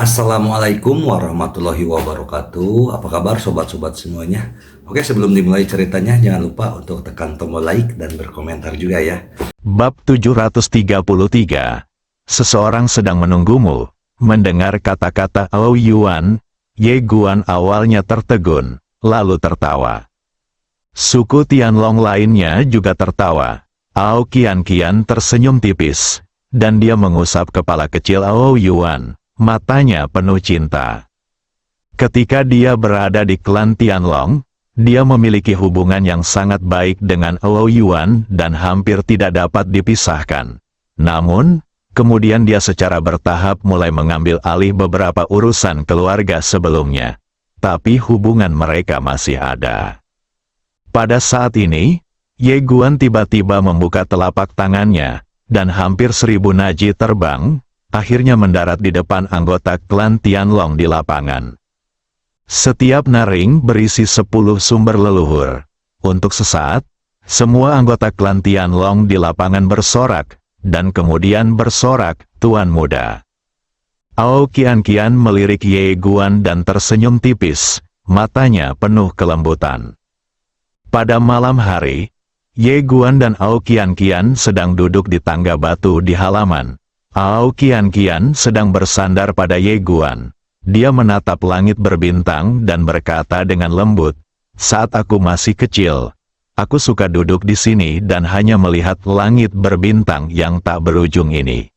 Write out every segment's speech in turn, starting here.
Assalamualaikum warahmatullahi wabarakatuh. Apa kabar sobat-sobat semuanya? Oke, sebelum dimulai ceritanya, jangan lupa untuk tekan tombol like dan berkomentar juga ya. Bab 733. Seseorang sedang menunggumu. Mendengar kata-kata Ao Yuan, Ye Guan awalnya tertegun, lalu tertawa. Suku Tianlong lainnya juga tertawa. Ao Qian tersenyum tipis, dan dia mengusap kepala kecil Ao Yuan, matanya penuh cinta. Ketika dia berada di klan Tianlong, dia memiliki hubungan yang sangat baik dengan Ao Yuan dan hampir tidak dapat dipisahkan. Namun, kemudian dia secara bertahap mulai mengambil alih beberapa urusan keluarga sebelumnya. Tapi hubungan mereka masih ada. Pada saat ini, Ye Guan tiba-tiba membuka telapak tangannya, dan hampir 1000 naji terbang, akhirnya mendarat di depan anggota klan Tianlong di lapangan. Setiap naring berisi 10 sumber leluhur. Untuk sesaat, semua anggota klan Tianlong di lapangan bersorak, dan kemudian bersorak, Tuan Muda. Ao Qian melirik Ye Guan dan tersenyum tipis, matanya penuh kelembutan. Pada malam hari, Ye Guan dan Ao Qian sedang duduk di tangga batu di halaman. Ao Qian sedang bersandar pada Ye Guan. Dia menatap langit berbintang dan berkata dengan lembut, "Saat aku masih kecil, aku suka duduk di sini dan hanya melihat langit berbintang yang tak berujung ini."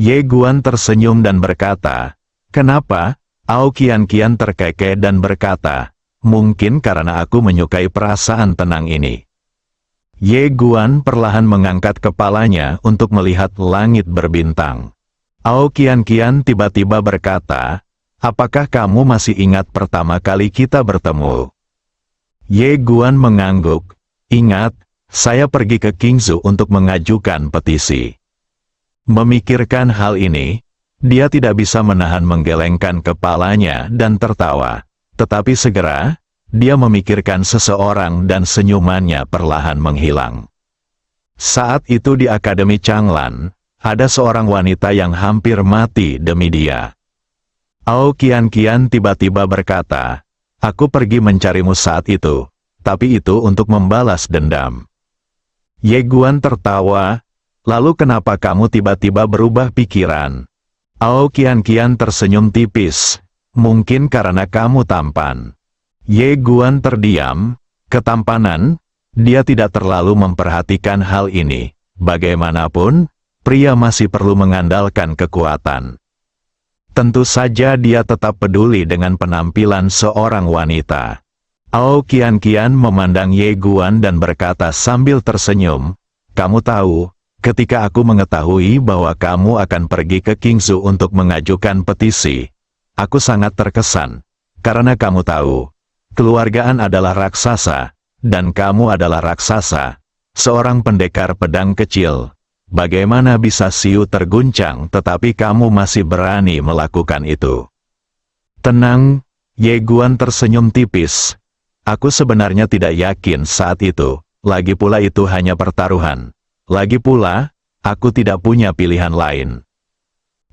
Ye Guan tersenyum dan berkata, "Kenapa?" Ao Qian terkekeh dan berkata, "Mungkin karena aku menyukai perasaan tenang ini." Ye Guan perlahan mengangkat kepalanya untuk melihat langit berbintang. Ao Qian tiba-tiba berkata, "Apakah kamu masih ingat pertama kali kita bertemu?" Ye Guan mengangguk, "Ingat, saya pergi ke Qingzhou untuk mengajukan petisi." Memikirkan hal ini, dia tidak bisa menahan menggelengkan kepalanya dan tertawa. Tetapi segera, dia memikirkan seseorang dan senyumannya perlahan menghilang. Saat itu di Akademi Changlan, ada seorang wanita yang hampir mati demi dia. Ao Qian tiba-tiba berkata, "Aku pergi mencarimu saat itu, tapi itu untuk membalas dendam." Ye Guan tertawa, "Lalu kenapa kamu tiba-tiba berubah pikiran?" Ao Qian tersenyum tipis, "Mungkin karena kamu tampan." Ye Guan terdiam. Ketampanan, dia tidak terlalu memperhatikan hal ini. Bagaimanapun, pria masih perlu mengandalkan kekuatan. Tentu saja dia tetap peduli dengan penampilan seorang wanita. Ao Qian memandang Ye Guan dan berkata sambil tersenyum, "Kamu tahu, ketika aku mengetahui bahwa kamu akan pergi ke Qingzhou untuk mengajukan petisi, aku sangat terkesan. Karena kamu tahu, keluargaan adalah raksasa, dan kamu adalah raksasa, seorang pendekar pedang kecil. Bagaimana bisa Siu terguncang tetapi kamu masih berani melakukan itu?" "Tenang," Ye Guan tersenyum tipis. "Aku sebenarnya tidak yakin saat itu, lagi pula itu hanya pertaruhan. Lagi pula, aku tidak punya pilihan lain."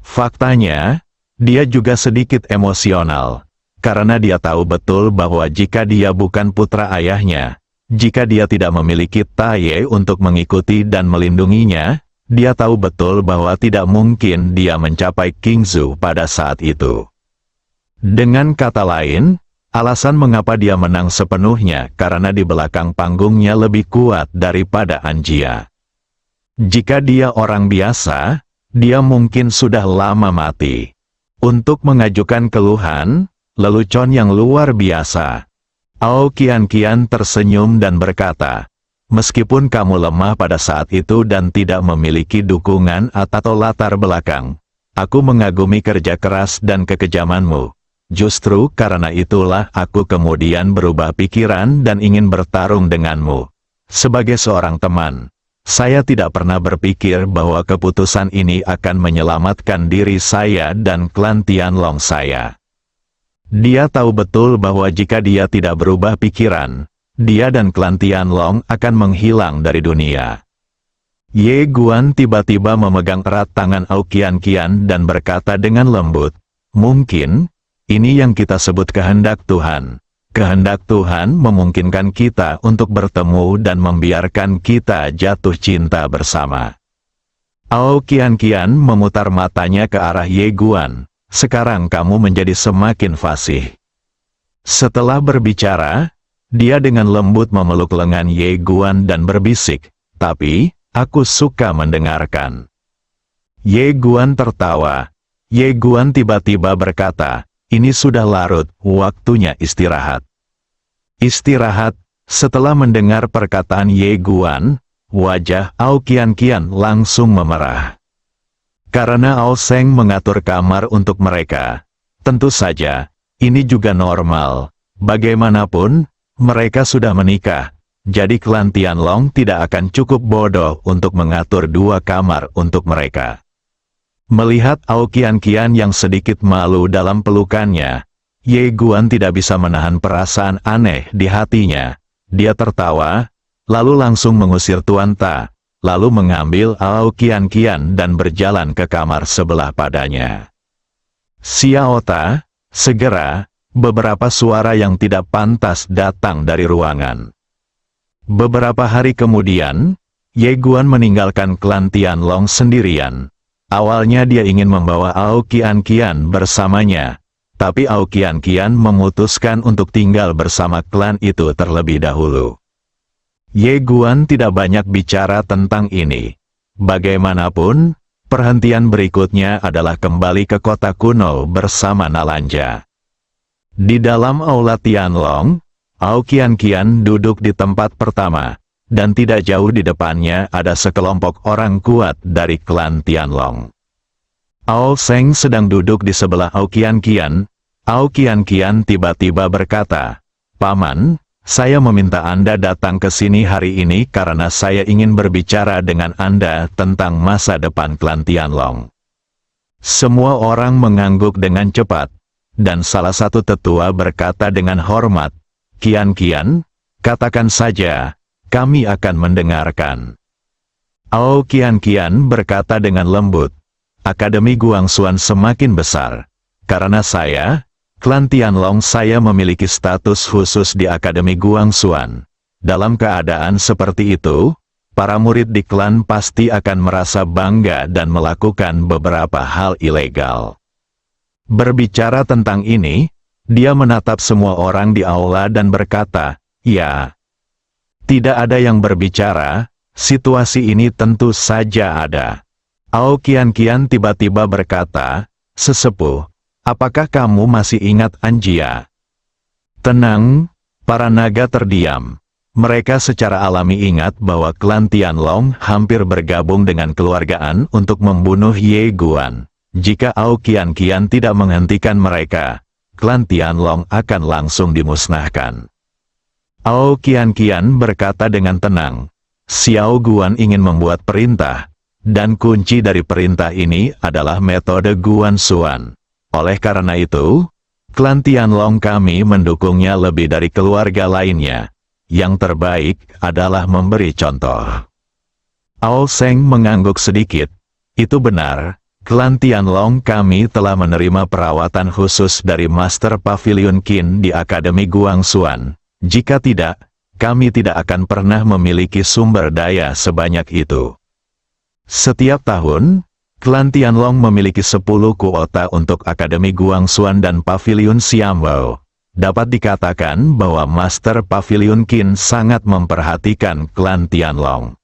Faktanya, dia juga sedikit emosional. Karena dia tahu betul bahwa jika dia bukan putra ayahnya, jika dia tidak memiliki Taye untuk mengikuti dan melindunginya, dia tahu betul bahwa tidak mungkin dia mencapai Qingzhou pada saat itu. Dengan kata lain, alasan mengapa dia menang sepenuhnya karena di belakang panggungnya lebih kuat daripada Anjia. Jika dia orang biasa, dia mungkin sudah lama mati. Untuk mengajukan keluhan, lelucon yang luar biasa. Ao Qian tersenyum dan berkata, "Meskipun kamu lemah pada saat itu dan tidak memiliki dukungan atau latar belakang, aku mengagumi kerja keras dan kekejamanmu. Justru karena itulah aku kemudian berubah pikiran dan ingin bertarung denganmu. Sebagai seorang teman, saya tidak pernah berpikir bahwa keputusan ini akan menyelamatkan diri saya dan klan Tianlong saya." Dia tahu betul bahwa jika dia tidak berubah pikiran, dia dan klan Tianlong akan menghilang dari dunia. Ye Guan tiba-tiba memegang erat tangan Ao Qian dan berkata dengan lembut, Mungkin, ini yang kita sebut kehendak Tuhan. Kehendak Tuhan memungkinkan kita untuk bertemu dan membiarkan kita jatuh cinta bersama. Ao kian-kian memutar matanya ke arah Ye Guan. Sekarang kamu menjadi semakin fasih. Setelah berbicara, dia dengan lembut memeluk lengan Ye Guan dan berbisik, tapi, aku suka mendengarkan. Ye Guan tertawa. Ye Guan tiba-tiba berkata, ini sudah larut, waktunya istirahat. Istirahat. Setelah mendengar perkataan Ye Guan, wajah Ao Kian-kian langsung memerah. Karena Ao Seng mengatur kamar untuk mereka. Tentu saja, ini juga normal. Bagaimanapun, mereka sudah menikah. Jadi klan Tianlong tidak akan cukup bodoh untuk mengatur 2 kamar untuk mereka. Melihat Ao Kian-kian yang sedikit malu dalam pelukannya, Ye Guan tidak bisa menahan perasaan aneh di hatinya. Dia tertawa, lalu langsung mengusir Tuan Ta, lalu mengambil Ao Kian-kian dan berjalan ke kamar sebelah padanya. Xiao Ta, segera, beberapa suara yang tidak pantas datang dari ruangan. Beberapa hari kemudian, Ye Guan meninggalkan klan Tianlong sendirian. Awalnya dia ingin membawa Ao Kian-kian bersamanya, tapi Ao Kian-kian memutuskan untuk tinggal bersama klan itu terlebih dahulu. Ye Guan tidak banyak bicara tentang ini. Bagaimanapun, perhentian berikutnya adalah kembali ke kota kuno bersama Nalanja. Di dalam aula Tianlong, Ao Kian-kian duduk di tempat pertama, dan tidak jauh di depannya ada sekelompok orang kuat dari klan Tianlong. Ao Seng sedang duduk di sebelah Ao Kian-kian. Ao Kian-kian tiba-tiba berkata, "Paman, saya meminta Anda datang ke sini hari ini karena saya ingin berbicara dengan Anda tentang masa depan klan Tianlong." Semua orang mengangguk dengan cepat, dan salah satu tetua berkata dengan hormat, "Kian-kian, katakan saja. Kami akan mendengarkan." Ao Kian-kian berkata dengan lembut, "Akademi Guangxuan semakin besar. Karena saya, klan Tianlong saya memiliki status khusus di Akademi Guangxuan. Dalam keadaan seperti itu, para murid di klan pasti akan merasa bangga dan melakukan beberapa hal ilegal." Berbicara tentang ini, dia menatap semua orang di aula dan berkata, "Ya." Tidak ada yang berbicara, situasi ini tentu saja ada. Ao Kian-kian tiba-tiba berkata, "Sesepuh, apakah kamu masih ingat Anjia?" Tenang, para naga terdiam. Mereka secara alami ingat bahwa klan Tianlong hampir bergabung dengan keluargaan untuk membunuh Ye Guan. Jika Ao Kian-kian tidak menghentikan mereka, klan Tianlong akan langsung dimusnahkan. Ao Kian-kian berkata dengan tenang, "Xiao Guan ingin membuat perintah, dan kunci dari perintah ini adalah metode Guangxuan. Oleh karena itu, klan Tianlong kami mendukungnya lebih dari keluarga lainnya. Yang terbaik adalah memberi contoh." Ao Seng mengangguk sedikit. "Itu benar, klan Tianlong kami telah menerima perawatan khusus dari Master Pavilion Qin di Akademi Guangxuan. Jika tidak, kami tidak akan pernah memiliki sumber daya sebanyak itu." Setiap tahun, klan Tianlong memiliki 10 kuota untuk Akademi Guangxuan dan Pavilion Xiambao. Dapat dikatakan bahwa Master Pavilion Qin sangat memperhatikan klan Tianlong.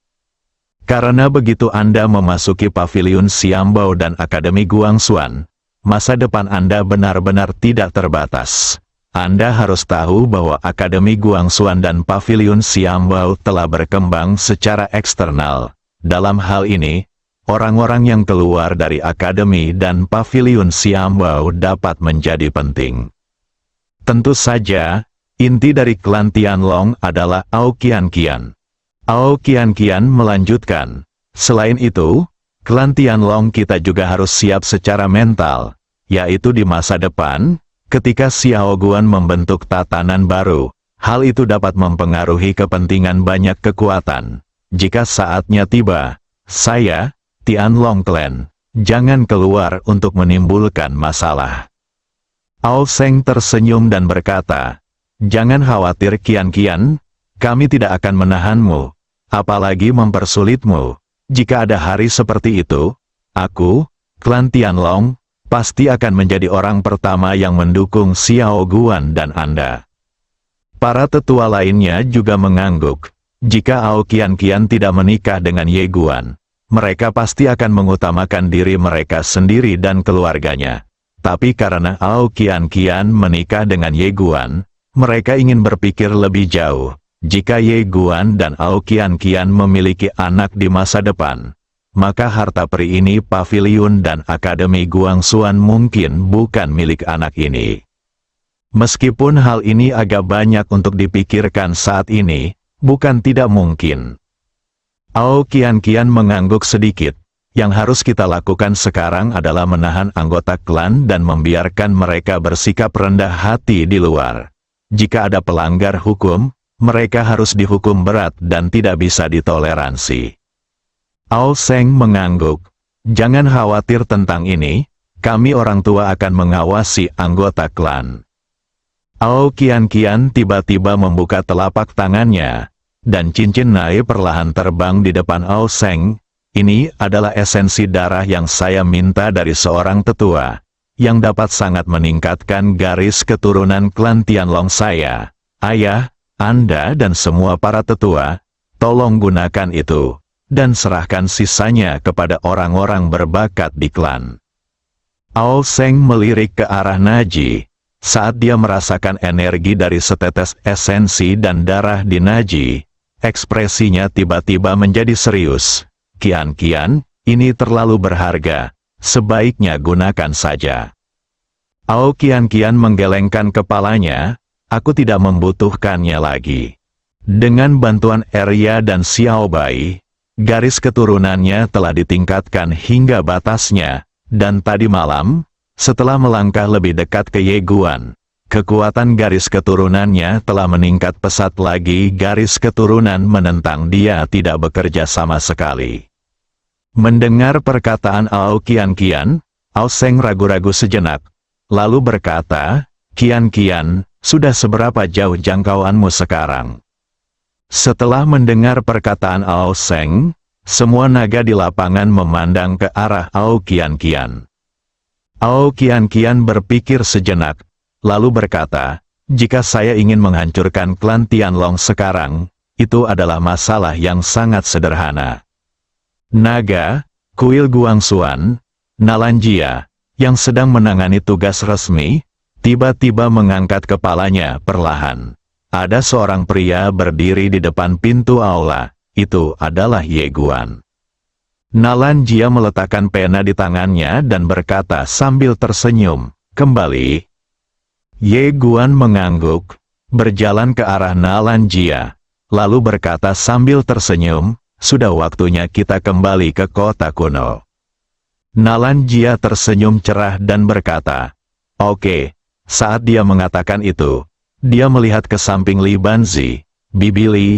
Karena begitu Anda memasuki Pavilion Xiambao dan Akademi Guangxuan, masa depan Anda benar-benar tidak terbatas. Anda harus tahu bahwa Akademi Guangxuan dan Pavilion Xiambao telah berkembang secara eksternal. Dalam hal ini, orang-orang yang keluar dari Akademi dan Pavilion Xiambao dapat menjadi penting. Tentu saja, inti dari klan Tianlong adalah Ao Kian-kian. Ao Kian-kian melanjutkan, "Selain itu, klan Tianlong kita juga harus siap secara mental, yaitu di masa depan, ketika Xiao Guan membentuk tatanan baru, hal itu dapat mempengaruhi kepentingan banyak kekuatan. Jika saatnya tiba, saya, Tianlong Clan, jangan keluar untuk menimbulkan masalah." Ao Seng tersenyum dan berkata, "Jangan khawatir Kian-Kian, kami tidak akan menahanmu, apalagi mempersulitmu. Jika ada hari seperti itu, aku, klan Tianlong, pasti akan menjadi orang pertama yang mendukung Xiao Guan dan Anda." Para tetua lainnya juga mengangguk. Jika Ao Kian-Kian tidak menikah dengan Ye Guan, mereka pasti akan mengutamakan diri mereka sendiri dan keluarganya. Tapi karena Ao Kian-Kian menikah dengan Ye Guan, mereka ingin berpikir lebih jauh. Jika Ye Guan dan Ao Kian-Kian memiliki anak di masa depan, maka harta peri ini, paviliun dan Akademi Guangxuan mungkin bukan milik anak ini. Meskipun hal ini agak banyak untuk dipikirkan saat ini, bukan tidak mungkin. Ao Kian-Kian mengangguk sedikit. Yang harus kita lakukan sekarang adalah menahan anggota klan dan membiarkan mereka bersikap rendah hati di luar. Jika ada pelanggar hukum, mereka harus dihukum berat dan tidak bisa ditoleransi. Ao Seng mengangguk. Jangan khawatir tentang ini, kami orang tua akan mengawasi anggota klan. Ao Kian-Kian tiba-tiba membuka telapak tangannya, dan cincin naik perlahan terbang di depan Ao Seng. Ini adalah esensi darah yang saya minta dari seorang tetua, yang dapat sangat meningkatkan garis keturunan klan Tianlong saya. Ayah, Anda dan semua para tetua, tolong gunakan itu, dan serahkan sisanya kepada orang-orang berbakat di klan. Ao Seng melirik ke arah Naji. Saat dia merasakan energi dari setetes esensi dan darah di Naji, ekspresinya tiba-tiba menjadi serius. Kian-Kian, ini terlalu berharga, sebaiknya gunakan saja. Ao Kian-Kian menggelengkan kepalanya, aku tidak membutuhkannya lagi. Dengan bantuan Arya dan Xiao Bai, garis keturunannya telah ditingkatkan hingga batasnya, dan tadi malam, setelah melangkah lebih dekat ke Ye Guan, kekuatan garis keturunannya telah meningkat pesat lagi. Garis keturunan menentang dia tidak bekerja sama sekali. Mendengar perkataan Ao Kian-Kian, Ao Seng ragu-ragu sejenak, lalu berkata, "Kian-Kian, sudah seberapa jauh jangkauanmu sekarang?" Setelah mendengar perkataan Ao Seng, semua naga di lapangan memandang ke arah Ao Kian-Kian. Ao Kian-Kian berpikir sejenak, lalu berkata, "Jika saya ingin menghancurkan klan Tianlong sekarang, itu adalah masalah yang sangat sederhana." Naga, kuil Guangxuan, Nalanjia, yang sedang menangani tugas resmi, tiba-tiba mengangkat kepalanya perlahan. Ada seorang pria berdiri di depan pintu aula, itu adalah Ye Guan. Nalanjia meletakkan pena di tangannya dan berkata sambil tersenyum, "Kembali." Ye Guan mengangguk, berjalan ke arah Nalanjia, lalu berkata sambil tersenyum, "Sudah waktunya kita kembali ke kota kuno." Nalanjia tersenyum cerah dan berkata, "Oke." Saat dia mengatakan itu, dia melihat ke samping Li Banzi. "Bibi Li,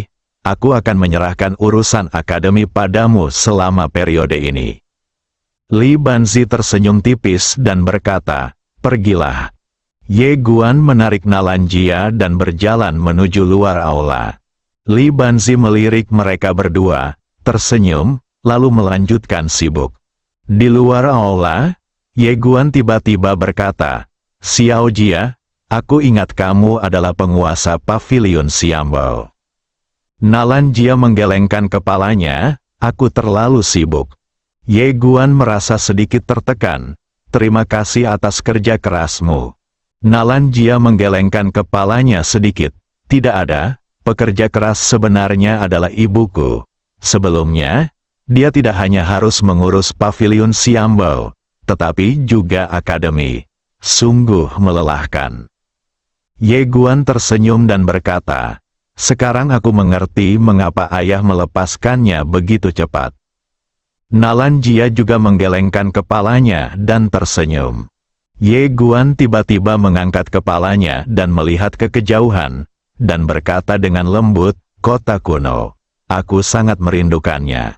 aku akan menyerahkan urusan akademi padamu selama periode ini." Li Banzi tersenyum tipis dan berkata, "Pergilah." Ye Guan menarik Nalanjia dan berjalan menuju luar aula. Li Banzi melirik mereka berdua, tersenyum, lalu melanjutkan sibuk. Di luar aula, Ye Guan tiba-tiba berkata, "Xiao Jia, aku ingat kamu adalah penguasa pavilion Xiambao." Nalanjia menggelengkan kepalanya, "Aku terlalu sibuk." Ye Guan merasa sedikit tertekan, "Terima kasih atas kerja kerasmu." Nalanjia menggelengkan kepalanya sedikit, "Tidak ada. Pekerja keras sebenarnya adalah ibuku. Sebelumnya, dia tidak hanya harus mengurus pavilion Xiambao, tetapi juga akademi. Sungguh melelahkan." Ye Guan tersenyum dan berkata, "Sekarang aku mengerti mengapa ayah melepaskannya begitu cepat." Nalanjia juga menggelengkan kepalanya dan tersenyum. Ye Guan tiba-tiba mengangkat kepalanya dan melihat ke kejauhan, dan berkata dengan lembut, "Kota kuno. Aku sangat merindukannya."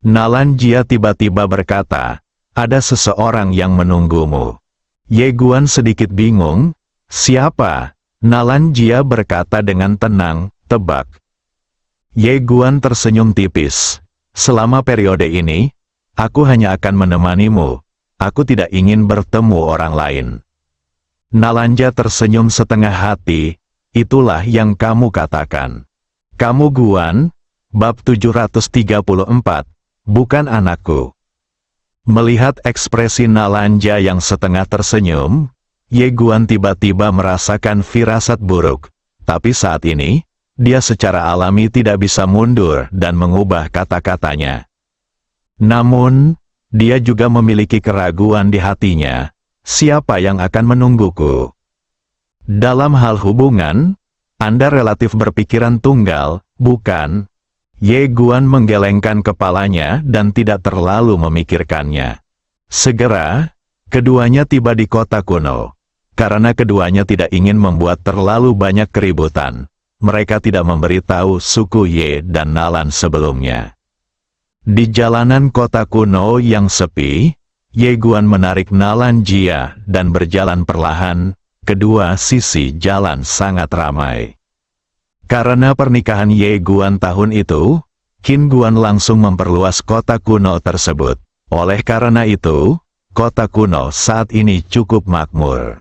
Nalanjia tiba-tiba berkata, "Ada seseorang yang menunggumu." Ye Guan sedikit bingung. Siapa? Nalanjia berkata dengan tenang, tebak. Ye Guan tersenyum tipis. Selama periode ini, aku hanya akan menemanimu. Aku tidak ingin bertemu orang lain. Nalanja tersenyum setengah hati. Itulah yang kamu katakan. Kamu Guan, bab 734, bukan anakku. Melihat ekspresi Nalanja yang setengah tersenyum, Ye Guan tiba-tiba merasakan firasat buruk. Tapi saat ini, dia secara alami tidak bisa mundur dan mengubah kata-katanya. Namun, dia juga memiliki keraguan di hatinya. Siapa yang akan menungguku? Dalam hal hubungan, Anda relatif berpikiran tunggal, bukan? Ye Guan menggelengkan kepalanya dan tidak terlalu memikirkannya. Segera, keduanya tiba di kota kuno. Karena keduanya tidak ingin membuat terlalu banyak keributan, mereka tidak memberitahu suku Ye dan Nalan sebelumnya. Di jalanan kota kuno yang sepi, Ye Guan menarik Nalanjia dan berjalan perlahan. Kedua sisi jalan sangat ramai. Karena pernikahan Ye Guan tahun itu, Qin Guan langsung memperluas kota kuno tersebut. Oleh karena itu, kota kuno saat ini cukup makmur.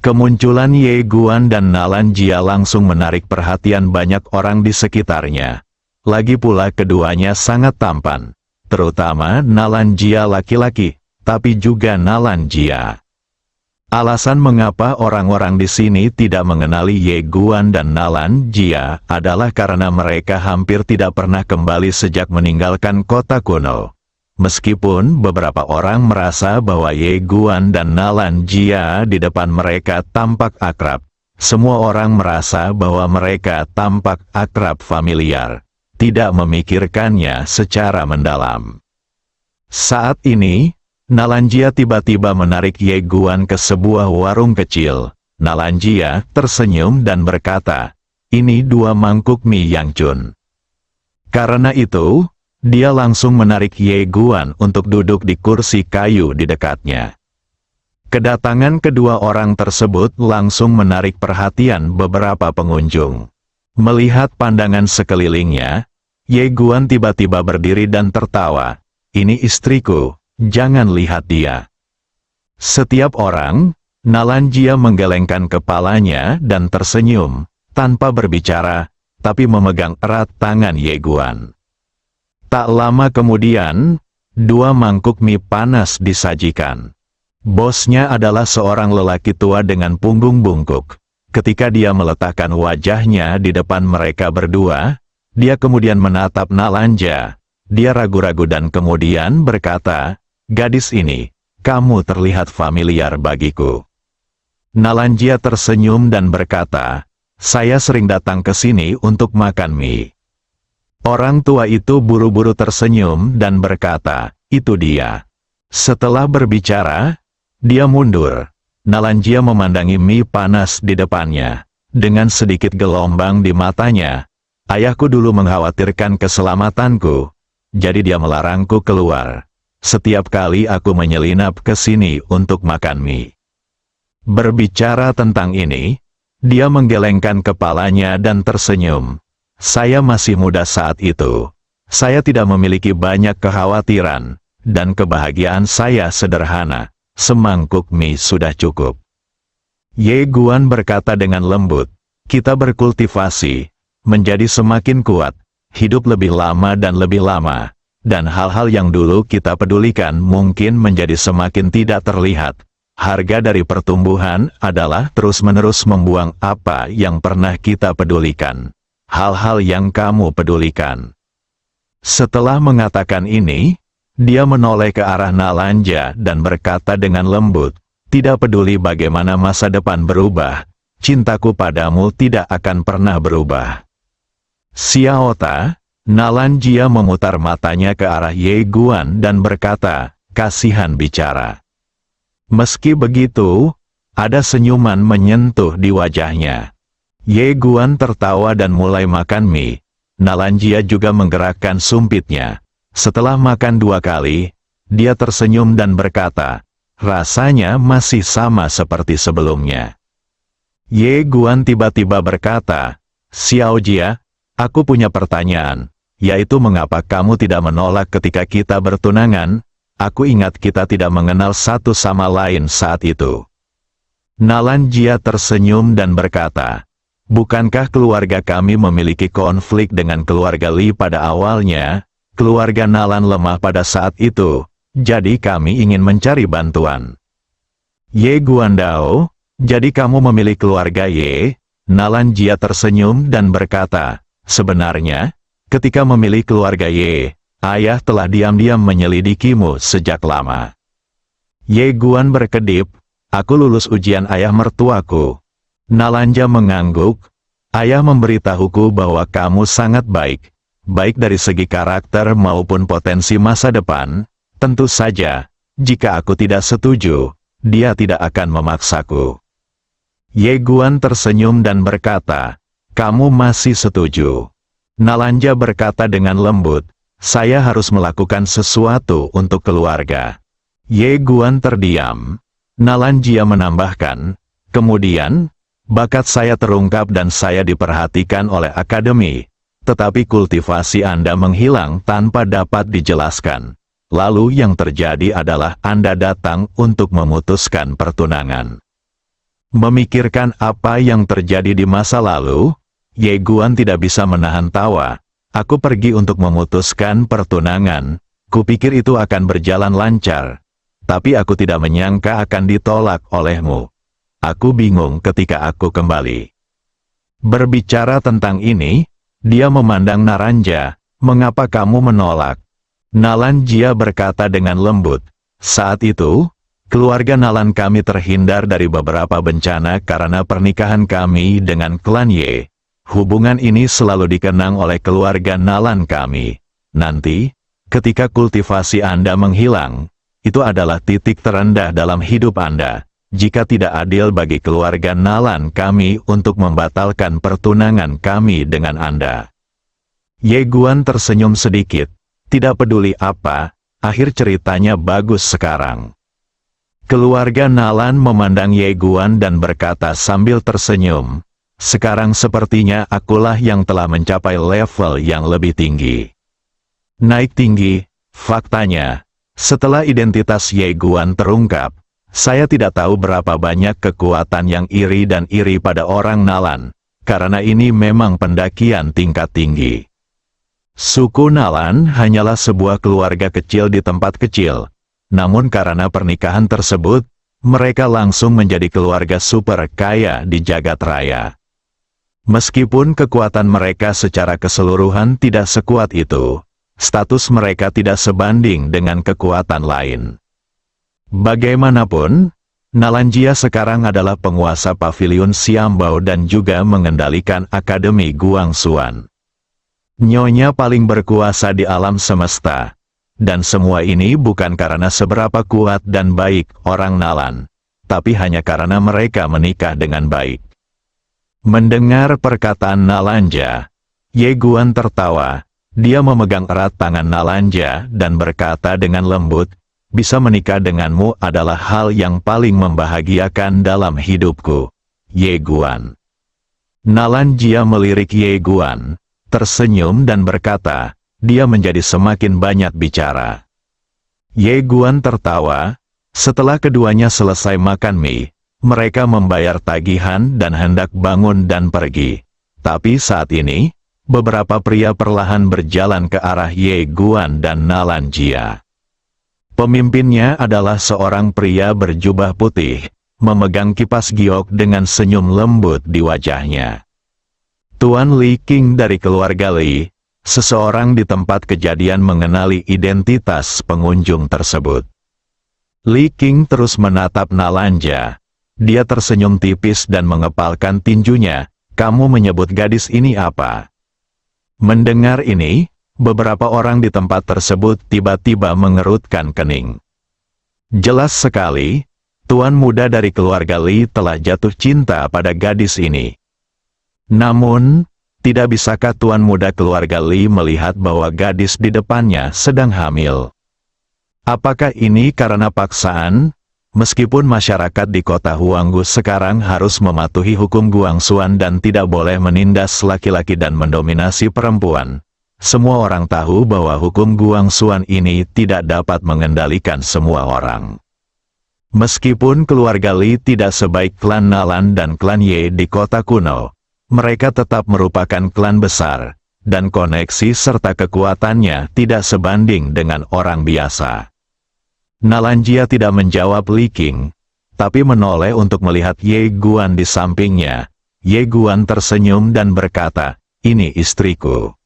Kemunculan Ye Guan dan Nalanjia langsung menarik perhatian banyak orang di sekitarnya. Lagi pula keduanya sangat tampan, terutama Nalanjia laki-laki, tapi juga Nalanjia. Alasan mengapa orang-orang di sini tidak mengenali Ye Guan dan Nalanjia adalah karena mereka hampir tidak pernah kembali sejak meninggalkan kota kuno. Meskipun beberapa orang merasa bahwa Ye Guan dan Nalanjia di depan mereka tampak akrab, semua orang merasa bahwa mereka tampak akrab familiar, tidak memikirkannya secara mendalam. Saat ini, Nalanjia tiba-tiba menarik Ye Guan ke sebuah warung kecil. Nalanjia tersenyum dan berkata, "Ini 2 mangkuk mie Yang Chun." Karena itu, dia langsung menarik Ye Guan untuk duduk di kursi kayu di dekatnya. Kedatangan kedua orang tersebut langsung menarik perhatian beberapa pengunjung. Melihat pandangan sekelilingnya, Ye Guan tiba-tiba berdiri dan tertawa. "Ini istriku, jangan lihat dia." Setiap orang, Nalanjia menggelengkan kepalanya dan tersenyum, tanpa berbicara, tapi memegang erat tangan Ye Guan. Tak lama kemudian, 2 mangkuk mie panas disajikan. Bosnya adalah seorang lelaki tua dengan punggung bungkuk. Ketika dia meletakkan wajahnya di depan mereka berdua, dia kemudian menatap Nalanja. Dia ragu-ragu dan kemudian berkata, "Gadis ini, kamu terlihat familiar bagiku." Nalanjia tersenyum dan berkata, "Saya sering datang ke sini untuk makan mie." Orang tua itu buru-buru tersenyum dan berkata, "Itu dia." Setelah berbicara, dia mundur. Nalanjia memandangi mie panas di depannya. Dengan sedikit gelombang di matanya, "Ayahku dulu mengkhawatirkan keselamatanku, jadi dia melarangku keluar. Setiap kali aku menyelinap ke sini untuk makan mie." Berbicara tentang ini, dia menggelengkan kepalanya dan tersenyum. "Saya masih muda saat itu. Saya tidak memiliki banyak kekhawatiran, dan kebahagiaan saya sederhana. Semangkuk mie sudah cukup." Ye Guan berkata dengan lembut, "Kita berkultivasi, menjadi semakin kuat, hidup lebih lama dan lebih lama, dan hal-hal yang dulu kita pedulikan mungkin menjadi semakin tidak terlihat. Harga dari pertumbuhan adalah terus-menerus membuang apa yang pernah kita pedulikan. Hal-hal yang kamu pedulikan." Setelah mengatakan ini, dia menoleh ke arah Nalanja dan berkata dengan lembut, "Tidak peduli bagaimana masa depan berubah, cintaku padamu tidak akan pernah berubah." Xiaota, Nalanjia memutar matanya ke arah Ye Guan dan berkata, "Kasihan bicara." Meski begitu, ada senyuman menyentuh di wajahnya. Ye Guan tertawa dan mulai makan mie. Nalanjia juga menggerakkan sumpitnya. Setelah makan 2 kali, dia tersenyum dan berkata, rasanya masih sama seperti sebelumnya. Ye Guan tiba-tiba berkata, "Xiao Jia, aku punya pertanyaan, yaitu mengapa kamu tidak menolak ketika kita bertunangan? Aku ingat kita tidak mengenal satu sama lain saat itu." Nalan Jia tersenyum dan berkata, "Bukankah keluarga kami memiliki konflik dengan keluarga Li pada awalnya? Keluarga Nalan lemah pada saat itu, jadi kami ingin mencari bantuan." Ye Guandao, jadi kamu memilih keluarga Ye? Nalan Jia tersenyum dan berkata, "Sebenarnya, ketika memilih keluarga Ye, ayah telah diam-diam menyelidikimu sejak lama." Ye Guan berkedip, "Aku lulus ujian ayah mertuaku." Nalanja mengangguk, "Ayah memberitahuku bahwa kamu sangat baik, baik dari segi karakter maupun potensi masa depan. Tentu saja, jika aku tidak setuju, dia tidak akan memaksaku." Ye Guan tersenyum dan berkata, "Kamu masih setuju?" Nalanja berkata dengan lembut, "Saya harus melakukan sesuatu untuk keluarga." Ye Guan terdiam. Nalanjia menambahkan, "Kemudian, bakat saya terungkap dan saya diperhatikan oleh akademi, tetapi kultivasi Anda menghilang tanpa dapat dijelaskan. Lalu yang terjadi adalah Anda datang untuk memutuskan pertunangan." Memikirkan apa yang terjadi di masa lalu, Ye Guan tidak bisa menahan tawa. "Aku pergi untuk memutuskan pertunangan. Kupikir itu akan berjalan lancar. Tapi aku tidak menyangka akan ditolak olehmu. Aku bingung ketika aku kembali." Berbicara tentang ini, dia memandang Naranja, "Mengapa kamu menolak?" Nalanjia berkata dengan lembut, "Saat itu, keluarga Nalan kami terhindar dari beberapa bencana karena pernikahan kami dengan klan Ye. Hubungan ini selalu dikenang oleh keluarga Nalan kami. Nanti, ketika kultivasi Anda menghilang, itu adalah titik terendah dalam hidup Anda. Jika tidak adil bagi keluarga Nalan kami untuk membatalkan pertunangan kami dengan Anda." Ye Guan tersenyum sedikit. Tidak peduli apa, akhir ceritanya bagus sekarang. Keluarga Nalan memandang Ye Guan dan berkata sambil tersenyum, "Sekarang sepertinya akulah yang telah mencapai level yang lebih tinggi." Naik tinggi, faktanya, setelah identitas Ye Guan terungkap, saya tidak tahu berapa banyak kekuatan yang iri dan iri pada orang Nalan, karena ini memang pendakian tingkat tinggi. Suku Nalan hanyalah sebuah keluarga kecil di tempat kecil. Namun karena pernikahan tersebut, mereka langsung menjadi keluarga super kaya di jagat raya. Meskipun kekuatan mereka secara keseluruhan tidak sekuat itu, status mereka tidak sebanding dengan kekuatan lain. Bagaimanapun, Nalanjia sekarang adalah penguasa pavilion Xiambao dan juga mengendalikan Akademi Guangxuan. Nyonya paling berkuasa di alam semesta. Dan semua ini bukan karena seberapa kuat dan baik orang Nalan, tapi hanya karena mereka menikah dengan baik. Mendengar perkataan Nalanja, Ye Guan tertawa. Dia memegang erat tangan Nalanja dan berkata dengan lembut, "Bisa menikah denganmu adalah hal yang paling membahagiakan dalam hidupku, Ye Guan." Nalanjia melirik Ye Guan, tersenyum dan berkata, dia menjadi semakin banyak bicara. Ye Guan tertawa. Setelah keduanya selesai makan mie, mereka membayar tagihan dan hendak bangun dan pergi. Tapi saat ini, beberapa pria perlahan berjalan ke arah Ye Guan dan Nalanjia. Pemimpinnya adalah seorang pria berjubah putih, memegang kipas giok dengan senyum lembut di wajahnya. Tuan Li King dari keluarga Li. Seseorang di tempat kejadian mengenali identitas pengunjung tersebut. Li King terus menatap Nalanja. Dia tersenyum tipis dan mengepalkan tinjunya. "Kamu menyebut gadis ini apa?" Mendengar ini, beberapa orang di tempat tersebut tiba-tiba mengerutkan kening. Jelas sekali, tuan muda dari keluarga Li telah jatuh cinta pada gadis ini. Namun, tidak bisakah tuan muda keluarga Li melihat bahwa gadis di depannya sedang hamil? Apakah ini karena paksaan? Meskipun masyarakat di kota Huanggu sekarang harus mematuhi hukum Guangxuan dan tidak boleh menindas laki-laki dan mendominasi perempuan, semua orang tahu bahwa hukum Guangxuan ini tidak dapat mengendalikan semua orang. Meskipun keluarga Li tidak sebaik klan Nalan dan klan Ye di kota kuno, mereka tetap merupakan klan besar, dan koneksi serta kekuatannya tidak sebanding dengan orang biasa. Nalanjia tidak menjawab Li Qing, tapi menoleh untuk melihat Ye Guan di sampingnya. Ye Guan tersenyum dan berkata, "Ini istriku."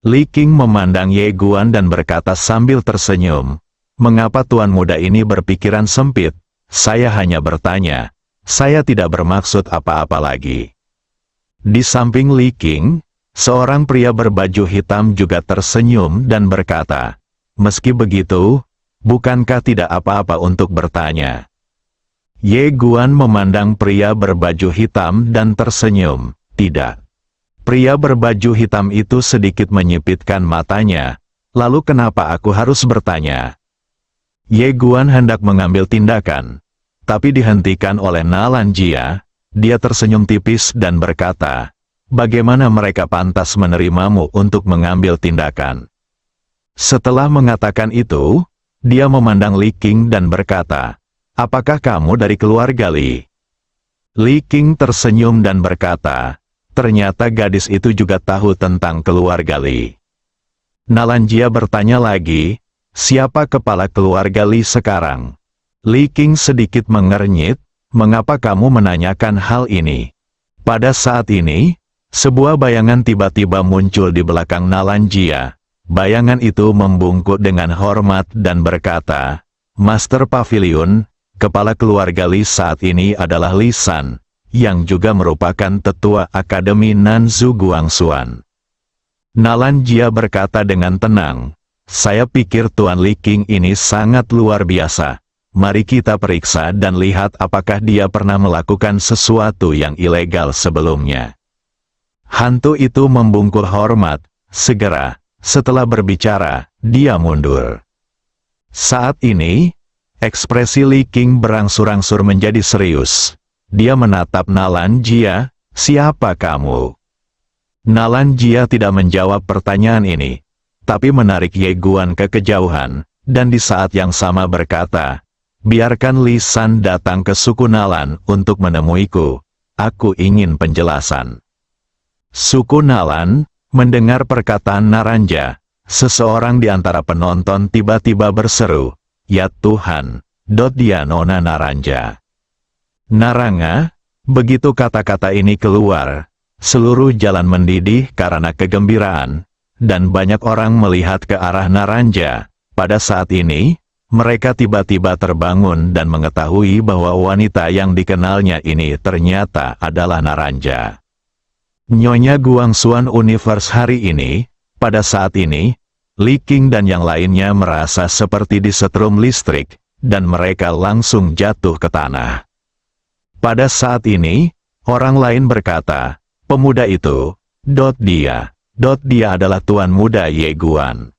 Li Qing memandang Ye Guan dan berkata sambil tersenyum, "Mengapa tuan muda ini berpikiran sempit? Saya hanya bertanya, saya tidak bermaksud apa-apa lagi." Di samping Li Qing, seorang pria berbaju hitam juga tersenyum dan berkata, "Meski begitu, bukankah tidak apa-apa untuk bertanya?" Ye Guan memandang pria berbaju hitam dan tersenyum. "Tidak." Pria berbaju hitam itu sedikit menyipitkan matanya. "Lalu kenapa aku harus bertanya?" Ye Guan hendak mengambil tindakan, tapi dihentikan oleh Nalanjia. Dia tersenyum tipis dan berkata, "Bagaimana mereka pantas menerimamu untuk mengambil tindakan?" Setelah mengatakan itu, dia memandang Li Qing dan berkata, "Apakah kamu dari keluarga Li?" Li Qing tersenyum dan berkata, "Ternyata gadis itu juga tahu tentang keluarga Li." Nalanjia bertanya lagi, "Siapa kepala keluarga Li sekarang?" Li Qing sedikit mengernyit, "Mengapa kamu menanyakan hal ini?" Pada saat ini, sebuah bayangan tiba-tiba muncul di belakang Nalanjia. Bayangan itu membungkuk dengan hormat dan berkata, "Master Pavilion, kepala keluarga Li saat ini adalah Li San, yang juga merupakan tetua Akademi Nanzu Guangxuan." Nalanjia berkata dengan tenang, "Saya pikir Tuan Li Qing ini sangat luar biasa. Mari kita periksa dan lihat apakah dia pernah melakukan sesuatu yang ilegal sebelumnya." Hantu itu membungkuk hormat. Segera, setelah berbicara, dia mundur. Saat ini, ekspresi Li Qing berangsur-angsur menjadi serius. Dia menatap Nalanjia, "Siapa kamu?" Nalanjia tidak menjawab pertanyaan ini, tapi menarik Ye Guan ke kejauhan, dan di saat yang sama berkata, "Biarkan Li San datang ke suku Nalan untuk menemuiku. Aku ingin penjelasan." Suku Nalan mendengar perkataan Naranja. Seseorang di antara penonton tiba-tiba berseru, "Ya Tuhan, dia Nona Naranja." Naranga, begitu kata-kata ini keluar, seluruh jalan mendidih karena kegembiraan, dan banyak orang melihat ke arah Naranja. Pada saat ini, mereka tiba-tiba terbangun dan mengetahui bahwa wanita yang dikenalnya ini ternyata adalah Naranja. Nyonya Guangxuan Universe hari ini, pada saat ini, Li Qing dan yang lainnya merasa seperti disetrum listrik, dan mereka langsung jatuh ke tanah. Pada saat ini, orang lain berkata, "Pemuda itu, dia adalah Tuan Muda Ye Guan."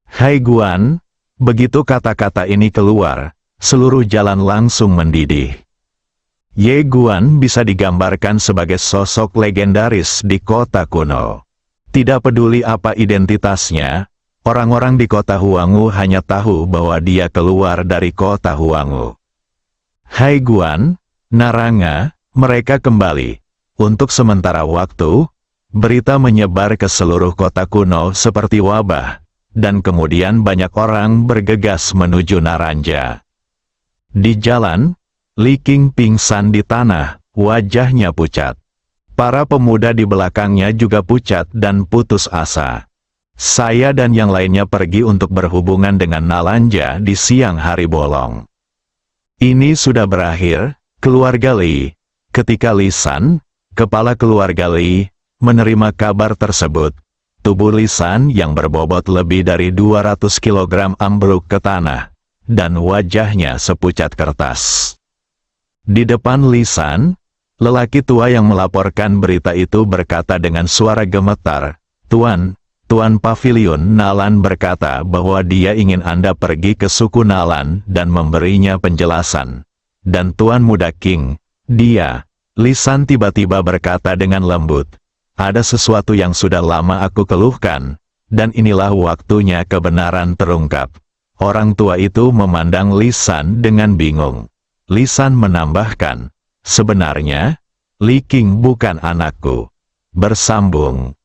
"Hai Guan," begitu kata-kata ini keluar, seluruh jalan langsung mendidih. Ye Guan bisa digambarkan sebagai sosok legendaris di kota kuno. Tidak peduli apa identitasnya, orang-orang di kota Huanggu hanya tahu bahwa dia keluar dari kota Huanggu. "Hai Guan, Naranga," mereka kembali. Untuk sementara waktu, berita menyebar ke seluruh kota kuno seperti wabah, dan kemudian banyak orang bergegas menuju Naranja. Di jalan, Li Qing pingsan di tanah, wajahnya pucat. Para pemuda di belakangnya juga pucat dan putus asa. Saya dan yang lainnya pergi untuk berhubungan dengan Nalanja di siang hari bolong. Ini sudah berakhir, keluarga Li. Ketika Li San, kepala keluarga Li, menerima kabar tersebut, tubuh Li San yang berbobot lebih dari 200 kg ambruk ke tanah, dan wajahnya sepucat kertas. Di depan Li San, lelaki tua yang melaporkan berita itu berkata dengan suara gemetar, Tuan Pavilion Nalan berkata bahwa dia ingin Anda pergi ke suku Nalan dan memberinya penjelasan. Dan Tuan Muda King, dia, Lisan tiba-tiba berkata dengan lembut, ada sesuatu yang sudah lama aku keluhkan, dan inilah waktunya kebenaran terungkap. Orang tua itu memandang Lisan dengan bingung. Lisan menambahkan, sebenarnya, Li King bukan anakku. Bersambung.